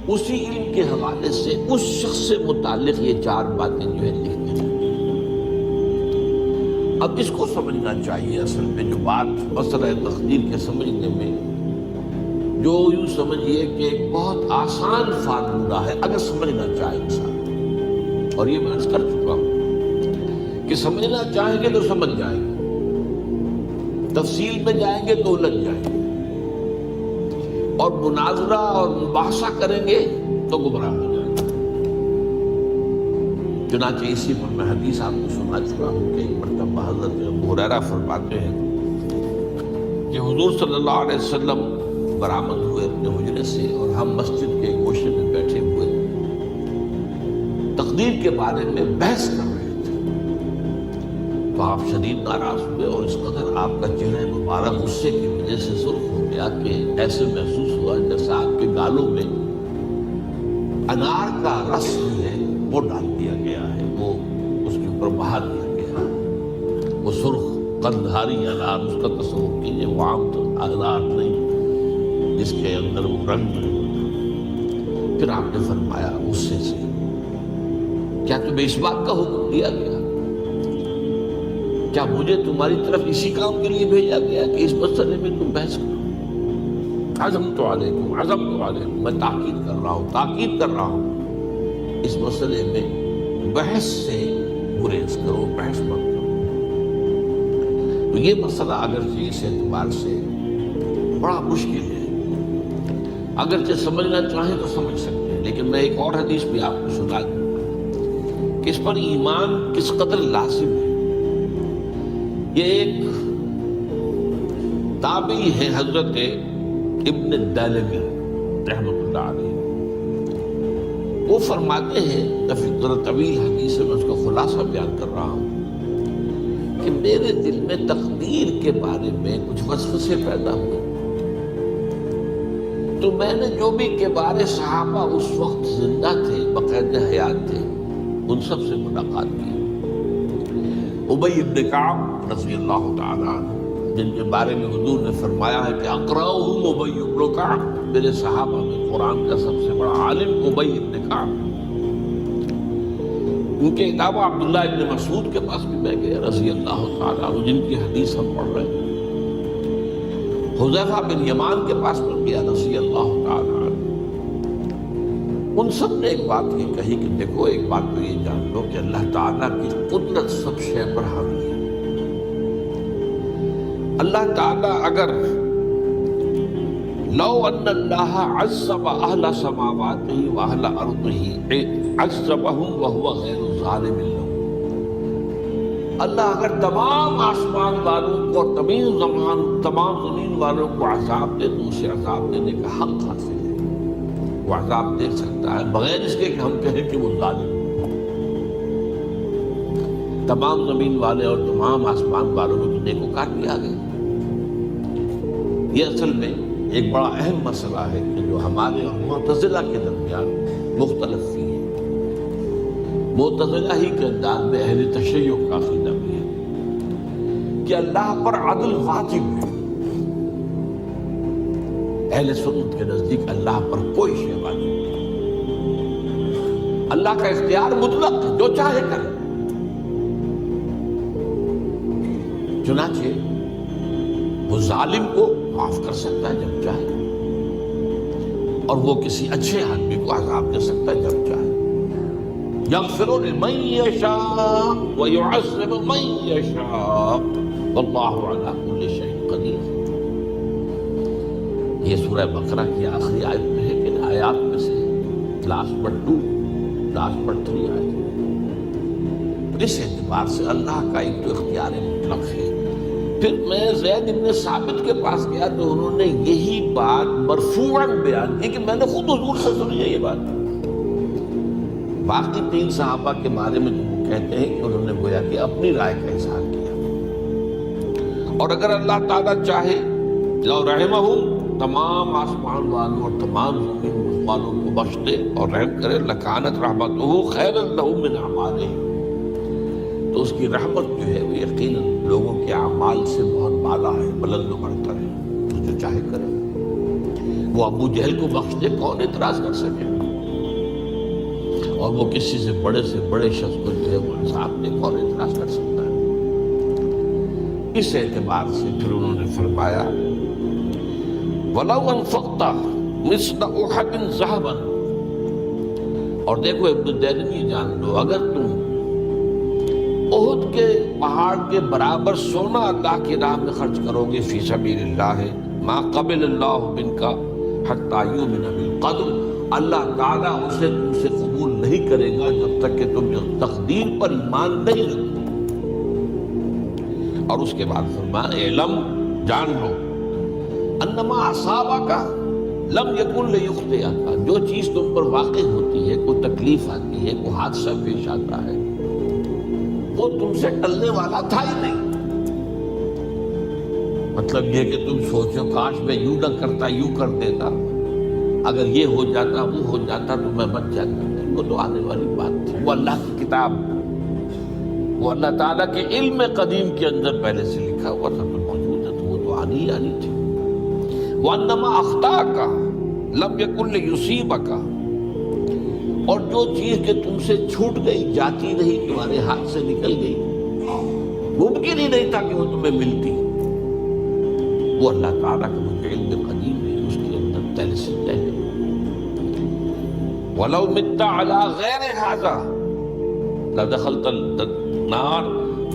اسی علم کے حوالے سے اس شخص سے متعلق یہ 4 باتیں جو ہے لکھ دی جائیں۔ اب اس کو سمجھنا چاہیے، اصل میں جو بات مسئلہ تقدیر کے سمجھنے میں جو یوں سمجھیے کہ ایک بہت آسان فارمولہ ہے اگر سمجھنا چاہے انسان، اور یہ میں عرض کر چکا ہوں کہ سمجھنا چاہیں گے تو سمجھ جائیں گے، تفصیل میں جائیں گے تو الجھ جائیں گے، اور مناظرہ اور مباحثہ کریں گے تو گمراہ ہو جائیں گے۔ چنانچہ اسی پر میں حدیث آپ کو سنا چکا ہوں کہ ایک مرتبہ حضرت ابو ہریرہ فرماتے ہیں کہ حضور صلی اللہ علیہ وسلم برآمد ہوئے اپنے حجرے سے، اور ہم مسجد کے گوشے میں بیٹھے ہوئے تقدیر کے بارے میں بحث کر رہے تھے، تو آپ شدید ناراض ہوئے، اور اس قدر آپ کا چہرہ مبارک غصے کی وجہ سے سرخ ہو گیا کہ ایسے محسوس ہوا جیسے آپ کے گالوں میں انار کا رس ہے وہ ڈال دیا گیا ہے، وہ اس کے اوپر بہا دیا گیا ہے، وہ سرخ قندھاری انار، اس کا تصور کیجیے، وہ عام تو انار نہیں جس کے اندر وہ رنگ نہیں ہوتا۔ پھر آپ نے فرمایا غصے سے، کیا تمہیں اس بات کا حکم دیا گیا؟ کیا مجھے تمہاری طرف اسی کام کے لیے بھیجا گیا کہ اس مسئلے میں تم بحث کرو؟ عزمت علیکم، میں تاکید کر رہا ہوں اس مسئلے میں بحث سے گریز کرو، بحث مت کرو۔ تو یہ مسئلہ اگرچہ اس اعتبار سے بڑا مشکل ہے، اگرچہ سمجھنا چاہیں تو سمجھ سکتے ہیں، لیکن میں ایک اور حدیث بھی آپ کو سنا دوں کہ اس پر ایمان کس قدر لازم ہے۔ یہ ایک تابعی ہے حضرت ابن الدالمی رحمۃ اللہ علیہ، وہ فرماتے ہیں، ذرا طویل حدیث میں اس کا خلاصہ بیان کر رہا ہوں، کہ میرے دل میں تقدیر کے بارے میں کچھ وسوسے پیدا ہوئے، تو میں نے جو بھی کبار صحابہ اس وقت زندہ تھے، باقاعدہ حیات تھے، ان سب سے ملاقات کی۔ ابی بن کعب رضی اللہ تعالیٰ عنہ، جن کے بارے میں حضور نے فرمایا ہے کہ اقرأہم ابی بن کعب، میرے صحابہ میں قرآن کا سب سے بڑا عالم ابی بن کعب۔ ان کے علاوہ عبداللہ ابن مسعود کے پاس بھی میں گیا رضی اللہ تعالیٰ عنہ، جن کی حدیث ہم پڑھ رہے ہیں۔ حذیفہ بن یمان کے پاس میں گیا رضی اللہ تعالیٰ عنہ۔ ان سب نے ایک بات یہ کہی کہ دیکھو، ایک بات تو یہ جان لو کہ اللہ تعالیٰ کی قدرت سب شے پر حاوی ہے۔ اللہ تعالیٰ اگر لو ان اللہ عذب اہل سماواتہ واہل ارضہ عذبہم وہو غیر ظالم لہم، اللہ اگر تمام آسمان والوں کو اور تمام زمین والوں کو عذاب دے تو اسے عذاب دینے کا حق حاصل ہے، وہ عذاب دے سکتا ہے بغیر اس کے کہ ہم کہیں کہ وہ ظالم۔ تمام زمین والے اور تمام آسمان والوں میں تو نیکوکار بھی آ گئے۔ یہ اصل میں ایک بڑا اہم مسئلہ ہے کہ جو ہمارے اور معتزلہ کے درمیان مختلف بھی ہے۔ معتزلہ ہی کے انداز میں اہل تشیع کا عقیدہ بھی ہے کہ اللہ پر عدل واجب ہے، اہل سنت کے نزدیک اللہ پر کوئی شے واجب نہیں، اللہ کا اختیار مطلق ہے، جو چاہے کرے۔ چنانچہ وہ ظالم کو معاف کر سکتا ہے جب چاہے، اور وہ کسی اچھے آدمی کو عذاب دے سکتا ہے جب چاہے۔ یغفر لمن یشاء ویعذب من یشاء واللہ علی کل شیء قدیر۔ یہ سورہ بقرہ کی آخری آیت میں ہے کہ آیات میں سے لاسٹ بٹ 3 آیت۔ اس اعتبار سے اللہ کا ایک تو اختیار مطلق ہے۔ پھر میں زید بن ثابت کے پاس گیا تو انہوں نے یہی بات مرفوعاً بیان کی کہ میں نے خود حضور سے سنی ہے یہ بات۔ باقی 3 صحابہ کے بارے میں وہ کہتے ہیں کہ انہوں نے گویا کہ اپنی رائے کا اظہار کیا، اور اگر اللہ تعالیٰ چاہے لو رحمہم، تمام آسمان والوں اور تمام زمین والوں کو بخش دے اور رحم کرے، لکانت رحمتہ خیرا لہم من اعمالہم، تو اس کی رحمت جو ہے وہ یقیناً لوگوں کے اعمال سے بہت بالا ہے، بلند و برتر ہے، تو جو چاہے کرے۔ وہ ابو جہل کو بخش دے، کون اعتراض کر سکے؟ اور وہ کسی سے بڑے شخص کو جو ہے وہ انصاف دے اور اعتراض کر سکتا ہے۔ اس اعتبار سے پھر انہوں نے فرمایا وَلَوْ أَنفَقْتَ مِثْلَ أُحَدٍ ذَهَبًا، اور دیکھو ابن دیلمی جان لو، اگر تم احد کے پہاڑ کے برابر سونا اللہ کی راہ میں خرچ کرو گے فی سبیل اللہ، ما قبل اللہ منک حتی یؤمن بالقدر، اللہ تعالیٰ اسے تم سے قبول نہیں کرے گا جب تک کہ تم تقدیر پر ایمان نہیں رکھو۔ اور اس کے بعد فرمایا اعلم، جان لو، انما اصابک لم یکن لیخطئک، جو چیز تم پر واقع ہوتی ہے، کوئی تکلیف آتی ہے، کوئی حادثہ پیش آتا ہے، وہ تم سے ٹلنے والا تھا ہی نہیں۔ مطلب یہ کہ تم سوچو کاش میں یوں نہ کرتا، یوں کر دیتا، اگر یہ ہو جاتا، وہ ہو جاتا تو میں بچ جاتا، وہ تو آنے والی بات تھی۔ وہ اللہ کی کتاب، وہ اللہ تعالیٰ کے علم قدیم کے اندر پہلے سے لکھا ہوا تھا، تو موجود ہے، تو وہ تو آنی ہی آنی تھی۔ وَأَنَّمَا أَخْطَأَكَ لَمْ يَكُنْ لِيُصِيبَكَ، اور جو چیز کہ تم سے چھوٹ گئی، جاتی رہی، تمہارے ہاتھ سے نکل گئی، ممکن ہی نہیں تھا کہ وہ تمہیں ملتی، وہ اللہ تعالیٰ کا مجھے علم قدیم ہے، اس کے اندر پہلے سے طے ہے۔ وَلَوْ مِتَّ عَلَىٰ غَيْرِ هَٰذَا لَدَخَلْتَ النَّارَ،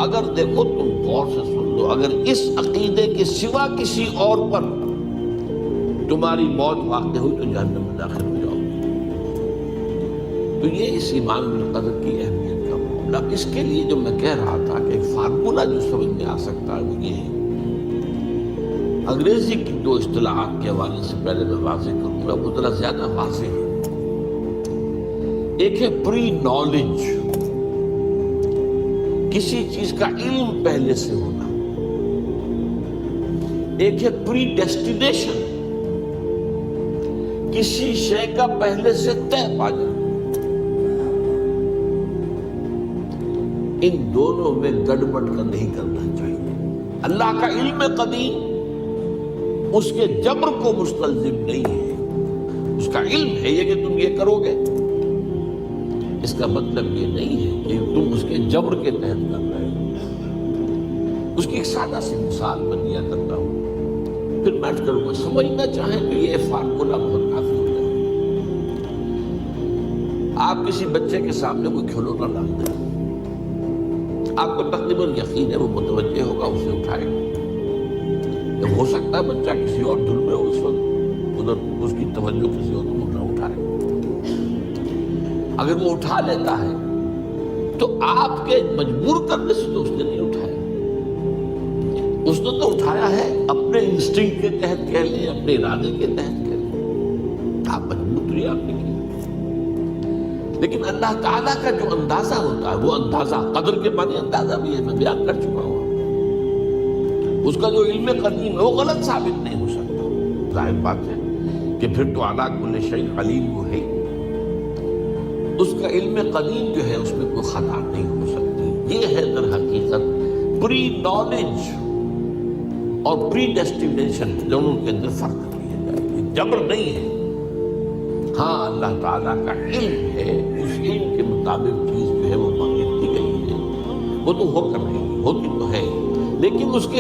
اگر دیکھو تم غور سے سن لو، اگر اس عقیدے کے سوا کسی اور پر تمہاری موت واقع ہوئی تو جہنم میں داخل ہو جاؤ۔ تو یہ اس ایمان بالقدر کی اہمیت کا معاملہ، اس کے لیے جو میں کہہ رہا تھا کہ ایک فارمولہ جو سمجھ میں آ سکتا ہے وہ یہ ہے، انگریزی کی دو اصطلاحات کے حوالے سے پہلے میں واضح کروں گا، وہ ذرا زیادہ واضح ہے۔ ایک ہے پری نالج، کسی چیز کا علم پہلے سے ہونا، ایک ہے پری ڈیسٹینیشن، کسی شے کا پہلے سے طے پا جانا۔ ان دونوں میں گڑبڑ کا نہیں کرنا چاہیے۔ اللہ کا علم قدیم اس کے جبر کو مستلزم نہیں ہے، اس کا علم ہے یہ کہ تم یہ کرو گے، اس کا مطلب یہ نہیں ہے کہ تم اس کے جبر کے تحت کر رہے ہو۔ اس کی ایک سادہ سی مثال میں دیا کرتا ہوں، پھر بیٹھ کر وہ سمجھنا چاہیں تو یہ فارمولہ بہت کافی ہو جائے۔ آپ کسی بچے کے سامنے کوئی کھلونا ڈال دیں، آپ کو تقریباً یقین ہے وہ متوجہ ہوگا، اسے اٹھائے گا۔ ہو سکتا ہے بچہ کسی اور دھن میں ہو اس وقت، ادھر اس کی توجہ کسی اور کو نہ اٹھائے، اگر وہ اٹھا لیتا ہے تو آپ کے مجبور کرنے سے تو اس نے نہیں اٹھایا، اس نے تو اٹھایا ہے اپنے انسٹنکٹ کے تحت کہہ لیں، اپنے ارادے کے تحت کہہ لیں، آپ مجبور تو آپ نے کیا۔ لیکن اللہ تعالیٰ کا جو اندازہ ہوتا ہے، وہ اندازہ قدر کے معنی اندازہ بھی ہے، میں بیان کر چکا ہوں۔ اس کا جو علم قدیم ہے وہ غلط ثابت نہیں ہو سکتا، ظاہر بات ہے کہ پھر تو اعلیٰ کل شیء علیم وہ ہے، اس کا علم قدیم جو ہے اس میں کوئی خطا نہیں ہو سکتی۔ یہ ہے در حقیقت پری نالج اور پری ڈیسٹینیشن، دونوں کے اندر فرق کیا جائے، جبر نہیں ہے۔ ہاں اللہ تعالیٰ کا علم ہے، اس علم کے مطابق چیز جو ہے وہ مانگی گئی ہے، وہ تو ہو کر رہی ہے، ہوتی تو ہے، لیکن اس کے